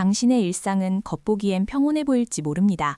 당신의 일상은 겉보기엔 평온해 보일지 모릅니다.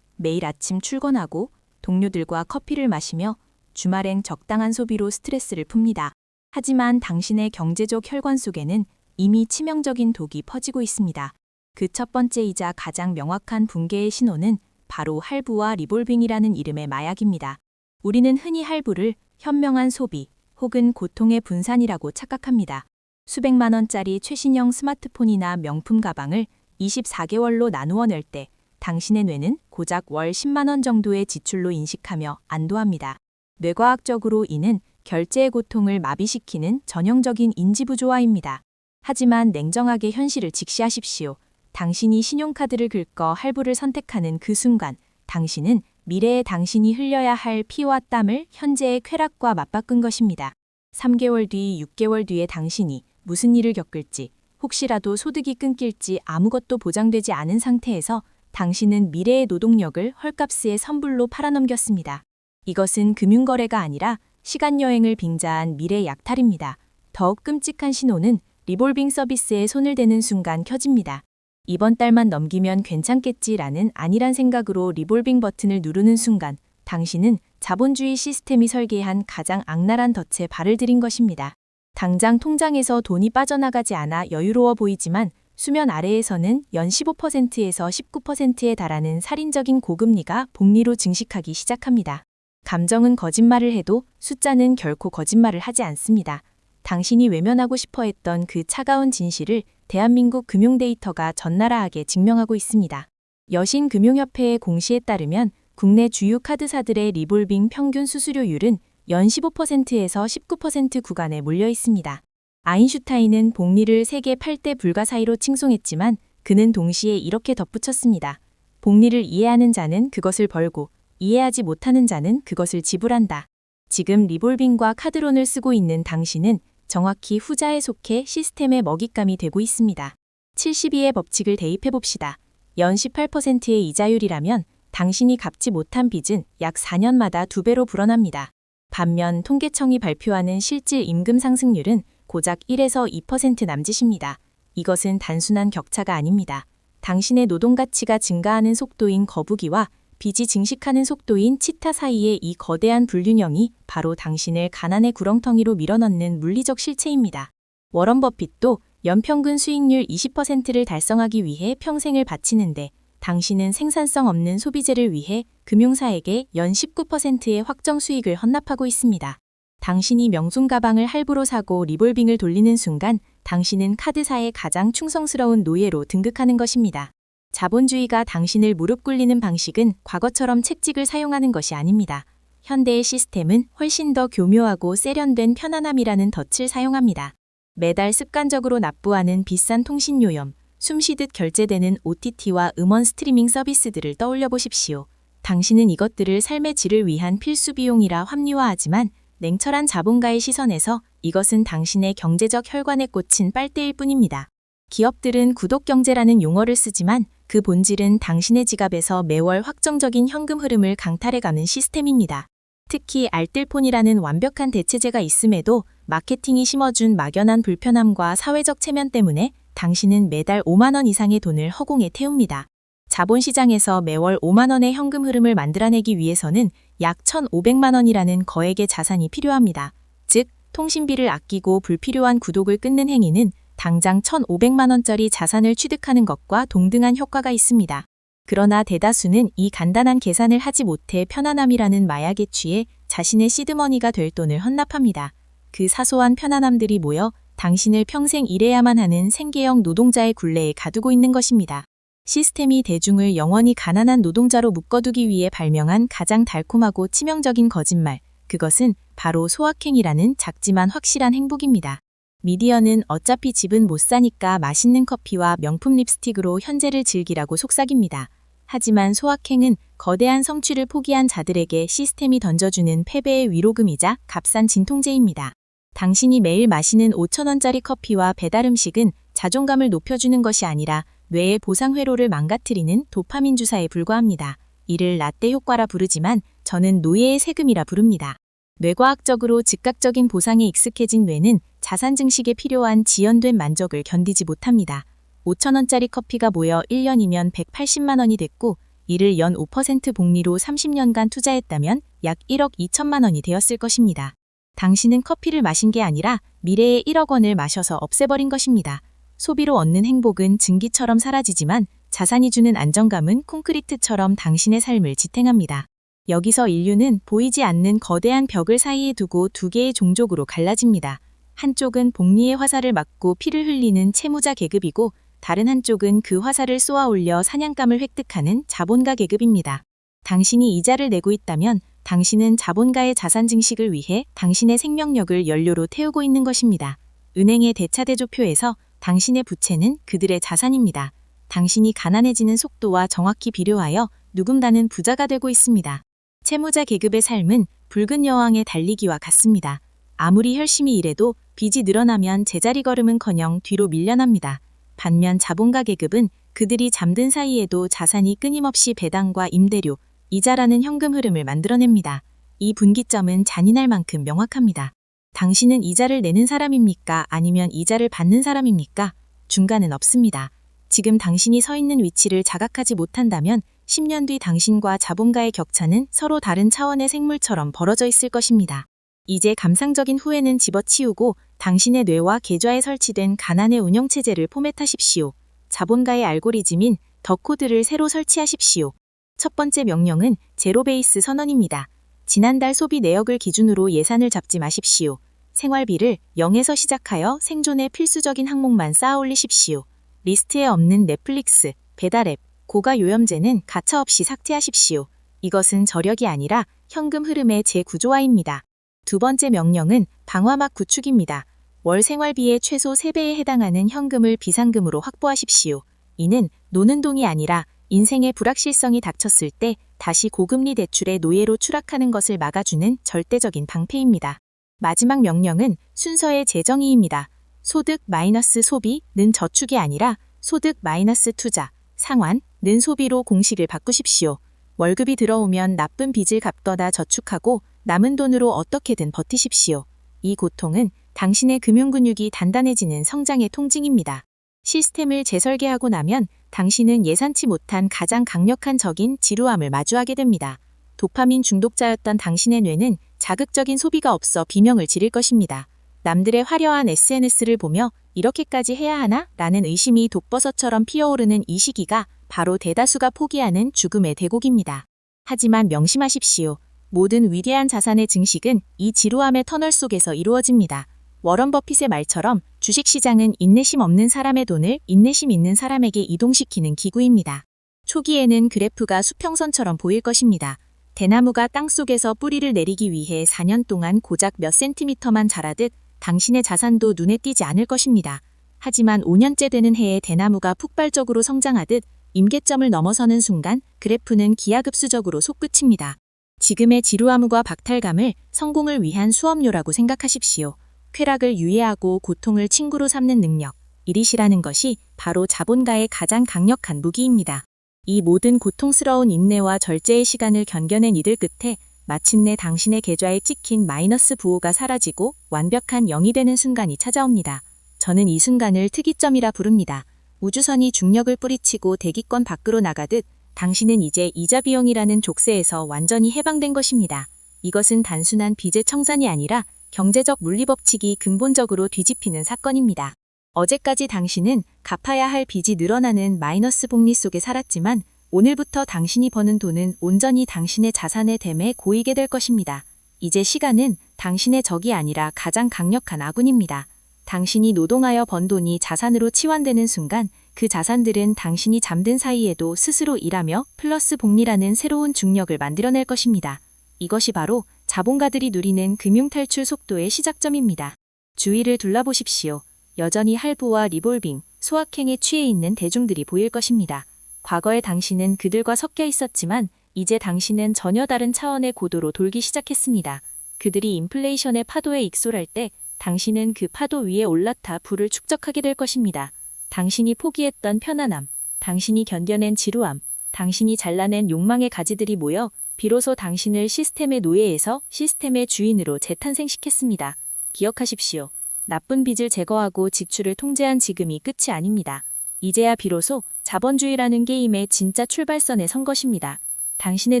매일 아침 출근하고 동료들과 커피를 마시며 주말엔 적당한 소비로 스트레스를 풉니다. 하지만 당신의 경제적 혈관 속에는 이미 치명적인 독이 퍼지고 있습니다. 그 첫 번째이자 가장 명확한 붕괴의 신호는 바로 할부와 리볼빙이라는 이름의 마약입니다. 우리는 흔히 할부를 현명한 소비 혹은 고통의 분산이라고 착각합니다. 수백만 원짜리 최신형 스마트폰이나 명품 가방을 24개월로 나누어 낼 때 당신의 뇌는 고작 월 10만 원 정도의 지출로 인식하며 안도합니다. 뇌과학적으로 이는 결제의 고통을 마비시키는 전형적인 인지부조화입니다. 하지만 냉정하게 현실을 직시하십시오. 당신이 신용카드를 긁어 할부를 선택하는 그 순간 당신은 미래의 당신이 흘려야 할 피와 땀을 현재의 쾌락과 맞바꾼 것입니다. 3개월 뒤, 6개월 뒤에 당신이 무슨 일을 겪을지, 혹시라도 소득이 끊길지 아무것도 보장되지 않은 상태에서 당신은 미래의 노동력을 헐값의 선불로 팔아넘겼습니다. 이것은 금융거래가 아니라 시간여행을 빙자한 미래 약탈입니다. 더욱 끔찍한 신호는 리볼빙 서비스에 손을 대는 순간 켜집니다. 이번 달만 넘기면 괜찮겠지라는 안일한 생각으로 리볼빙 버튼을 누르는 순간 당신은 자본주의 시스템이 설계한 가장 악랄한 덫에 발을 들인 것입니다. 당장 통장에서 돈이 빠져나가지 않아 여유로워 보이지만 수면 아래에서는 연 15%에서 19%에 달하는 살인적인 고금리가 복리로 증식하기 시작합니다. 감정은 거짓말을 해도 숫자는 결코 거짓말을 하지 않습니다. 당신이 외면하고 싶어 했던 그 차가운 진실을 대한민국 금융데이터가 적나라하게 증명하고 있습니다. 여신금융협회의 공시에 따르면 국내 주요 카드사들의 리볼빙 평균 수수료율은 연 15%에서 19% 구간에 몰려 있습니다. 아인슈타인은 복리를 세계 8대 불가 사이로 칭송했지만 그는 동시에 이렇게 덧붙였습니다. 복리를 이해하는 자는 그것을 벌고 이해하지 못하는 자는 그것을 지불한다. 지금 리볼빙과 카드론을 쓰고 있는 당신은 정확히 후자에 속해 시스템의 먹잇감이 되고 있습니다. 72의 법칙을 대입해봅시다. 연 18%의 이자율이라면 당신이 갚지 못한 빚은 약 4년마다 2배로 불어납니다. 반면 통계청이 발표하는 실질 임금 상승률은 고작 1에서 2% 남짓입니다. 이것은 단순한 격차가 아닙니다. 당신의 노동 가치가 증가하는 속도인 거북이와 빚이 증식하는 속도인 치타 사이의 이 거대한 불균형이 바로 당신을 가난의 구렁텅이로 밀어넣는 물리적 실체입니다. 워런 버핏도 연평균 수익률 20%를 달성하기 위해 평생을 바치는데 당신은 생산성 없는 소비재를 위해 금융사에게 연 19%의 확정 수익을 헌납하고 있습니다. 당신이 명품 가방을 할부로 사고 리볼빙을 돌리는 순간 당신은 카드사의 가장 충성스러운 노예로 등극하는 것입니다. 자본주의가 당신을 무릎 꿇리는 방식은 과거처럼 채찍을 사용하는 것이 아닙니다. 현대의 시스템은 훨씬 더 교묘하고 세련된 편안함이라는 덫을 사용합니다. 매달 습관적으로 납부하는 비싼 통신요금, 숨쉬듯 결제되는 OTT와 음원 스트리밍 서비스들을 떠올려 보십시오. 당신은 이것들을 삶의 질을 위한 필수 비용이라 합리화하지만 냉철한 자본가의 시선에서 이것은 당신의 경제적 혈관에 꽂힌 빨대일 뿐입니다. 기업들은 구독경제라는 용어를 쓰지만 그 본질은 당신의 지갑에서 매월 확정적인 현금 흐름을 강탈해가는 시스템입니다. 특히 알뜰폰이라는 완벽한 대체제가 있음에도 마케팅이 심어준 막연한 불편함과 사회적 체면 때문에 당신은 매달 5만 원 이상의 돈을 허공에 태웁니다. 자본시장에서 매월 5만 원의 현금 흐름을 만들어내기 위해서는 약 1,500만 원이라는 거액의 자산이 필요합니다. 즉, 통신비를 아끼고 불필요한 구독을 끊는 행위는 당장 1,500만 원짜리 자산을 취득하는 것과 동등한 효과가 있습니다. 그러나 대다수는 이 간단한 계산을 하지 못해 편안함이라는 마약에 취해 자신의 시드머니가 될 돈을 헌납합니다. 그 사소한 편안함들이 모여 당신을 평생 일해야만 하는 생계형 노동자의 굴레에 가두고 있는 것입니다. 시스템이 대중을 영원히 가난한 노동자로 묶어두기 위해 발명한 가장 달콤하고 치명적인 거짓말, 그것은 바로 소확행이라는 작지만 확실한 행복입니다. 미디어는 어차피 집은 못 사니까 맛있는 커피와 명품 립스틱으로 현재를 즐기라고 속삭입니다. 하지만 소확행은 거대한 성취를 포기한 자들에게 시스템이 던져주는 패배의 위로금이자 값싼 진통제입니다. 당신이 매일 마시는 5,000원짜리 커피와 배달 음식은 자존감을 높여주는 것이 아니라 뇌의 보상 회로를 망가뜨리는 도파민 주사에 불과합니다. 이를 라떼 효과라 부르지만 저는 노예의 세금이라 부릅니다. 뇌과학적으로 즉각적인 보상에 익숙해진 뇌는 자산 증식에 필요한 지연된 만족을 견디지 못합니다. 5,000원짜리 커피가 모여 1년이면 180만 원이 됐고 이를 연 5% 복리로 30년간 투자했다면 약 1억 2천만 원이 되었을 것입니다. 당신은 커피를 마신 게 아니라 미래의 1억 원을 마셔서 없애버린 것입니다. 소비로 얻는 행복은 증기처럼 사라지지만 자산이 주는 안정감은 콘크리트처럼 당신의 삶을 지탱합니다. 여기서 인류는 보이지 않는 거대한 벽을 사이에 두고 두 개의 종족으로 갈라집니다. 한쪽은 복리의 화살을 맞고 피를 흘리는 채무자 계급이고 다른 한쪽은 그 화살을 쏘아 올려 사냥감을 획득하는 자본가 계급입니다. 당신이 이자를 내고 있다면 당신은 자본가의 자산 증식을 위해 당신의 생명력을 연료로 태우고 있는 것입니다. 은행의 대차대조표에서 당신의 부채는 그들의 자산입니다. 당신이 가난해지는 속도와 정확히 비례하여 누군가는 부자가 되고 있습니다. 채무자 계급의 삶은 붉은 여왕의 달리기와 같습니다. 아무리 열심히 일해도 빚이 늘어나면 제자리 걸음은커녕 뒤로 밀려납니다. 반면 자본가 계급은 그들이 잠든 사이에도 자산이 끊임없이 배당과 임대료, 이자라는 현금 흐름을 만들어냅니다. 이 분기점은 잔인할 만큼 명확합니다. 당신은 이자를 내는 사람입니까? 아니면 이자를 받는 사람입니까? 중간은 없습니다. 지금 당신이 서 있는 위치를 자각하지 못한다면 10년 뒤 당신과 자본가의 격차는 서로 다른 차원의 생물처럼 벌어져 있을 것입니다. 이제 감상적인 후회는 집어치우고 당신의 뇌와 계좌에 설치된 가난의 운영체제를 포맷하십시오. 자본가의 알고리즘인 더 코드를 새로 설치하십시오. 첫 번째 명령은 제로 베이스 선언입니다. 지난달 소비 내역을 기준으로 예산을 잡지 마십시오. 생활비를 0에서 시작하여 생존의 필수적인 항목만 쌓아 올리십시오. 리스트에 없는 넷플릭스, 배달앱, 고가요염제는 가차없이 삭제하십시오. 이것은 저력이 아니라 현금 흐름의 재구조화입니다. 두 번째 명령은 방화막 구축입니다. 월 생활비의 최소 3배에 해당하는 현금을 비상금으로 확보하십시오. 이는 노는 돈이 아니라 인생의 불확실성이 닥쳤을 때 다시 고금리 대출의 노예로 추락하는 것을 막아주는 절대적인 방패입니다. 마지막 명령은 순서의 재정의입니다. 소득 마이너스 소비는 저축이 아니라 소득 마이너스 투자, 상환는 소비로 공식을 바꾸십시오. 월급이 들어오면 나쁜 빚을 갚거나 저축하고 남은 돈으로 어떻게든 버티십시오. 이 고통은 당신의 금융근육이 단단해지는 성장의 통증입니다. 시스템을 재설계하고 나면 당신은 예상치 못한 가장 강력한 적인 지루함을 마주하게 됩니다. 도파민 중독자였던 당신의 뇌는 자극적인 소비가 없어 비명을 지를 것입니다. 남들의 화려한 SNS를 보며 이렇게까지 해야 하나? 라는 의심이 독버섯처럼 피어오르는 이 시기가 바로 대다수가 포기하는 죽음의 대곡입니다. 하지만 명심하십시오. 모든 위대한 자산의 증식은 이 지루함의 터널 속에서 이루어집니다. 워런 버핏의 말처럼 주식시장은 인내심 없는 사람의 돈을 인내심 있는 사람에게 이동시키는 기구입니다. 초기에는 그래프가 수평선처럼 보일 것입니다. 대나무가 땅속에서 뿌리를 내리기 위해 4년 동안 고작 몇 센티미터만 자라듯 당신의 자산도 눈에 띄지 않을 것입니다. 하지만 5년째 되는 해에 대나무가 폭발적으로 성장하듯 임계점을 넘어서는 순간 그래프는 기하급수적으로 솟구칩니다. 지금의 지루함과 박탈감을 성공을 위한 수업료라고 생각하십시오. 쾌락을 유예하고 고통을 친구로 삼는 능력, 이릿이라는 것이 바로 자본가의 가장 강력한 무기입니다. 이 모든 고통스러운 인내와 절제의 시간을 견뎌낸 이들 끝에 마침내 당신의 계좌에 찍힌 마이너스 부호가 사라지고 완벽한 0이 되는 순간이 찾아옵니다. 저는 이 순간을 특이점이라 부릅니다. 우주선이 중력을 뿌리치고 대기권 밖으로 나가듯 당신은 이제 이자 비용이라는 족쇄에서 완전히 해방된 것입니다. 이것은 단순한 빚의 청산이 아니라 경제적 물리법칙이 근본적으로 뒤집히는 사건입니다. 어제까지 당신은 갚아야 할 빚이 늘어나는 마이너스 복리 속에 살았지만 오늘부터 당신이 버는 돈은 온전히 당신의 자산의 댐에 고이게 될 것입니다. 이제 시간은 당신의 적이 아니라 가장 강력한 아군입니다. 당신이 노동하여 번 돈이 자산으로 치환되는 순간 그 자산들은 당신이 잠든 사이에도 스스로 일하며 플러스 복리라는 새로운 중력을 만들어낼 것입니다. 이것이 바로 자본가들이 누리는 금융탈출 속도의 시작점입니다. 주위를 둘러보십시오. 여전히 할부와 리볼빙, 소확행에 취해 있는 대중들이 보일 것입니다. 과거의 당신은 그들과 섞여 있었지만 이제 당신은 전혀 다른 차원의 고도로 돌기 시작했습니다. 그들이 인플레이션의 파도에 익솔할 때 당신은 그 파도 위에 올라타 부를 축적하게 될 것입니다. 당신이 포기했던 편안함, 당신이 견뎌낸 지루함, 당신이 잘라낸 욕망의 가지들이 모여 비로소 당신을 시스템의 노예에서 시스템의 주인으로 재탄생시켰습니다. 기억하십시오. 나쁜 빚을 제거하고 지출을 통제한 지금이 끝이 아닙니다. 이제야 비로소 자본주의라는 게임의 진짜 출발선에 선 것입니다. 당신의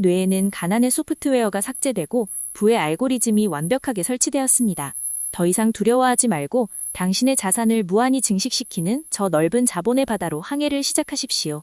뇌에는 가난의 소프트웨어가 삭제되고 부의 알고리즘이 완벽하게 설치되었습니다. 더 이상 두려워하지 말고 당신의 자산을 무한히 증식시키는 저 넓은 자본의 바다로 항해를 시작하십시오.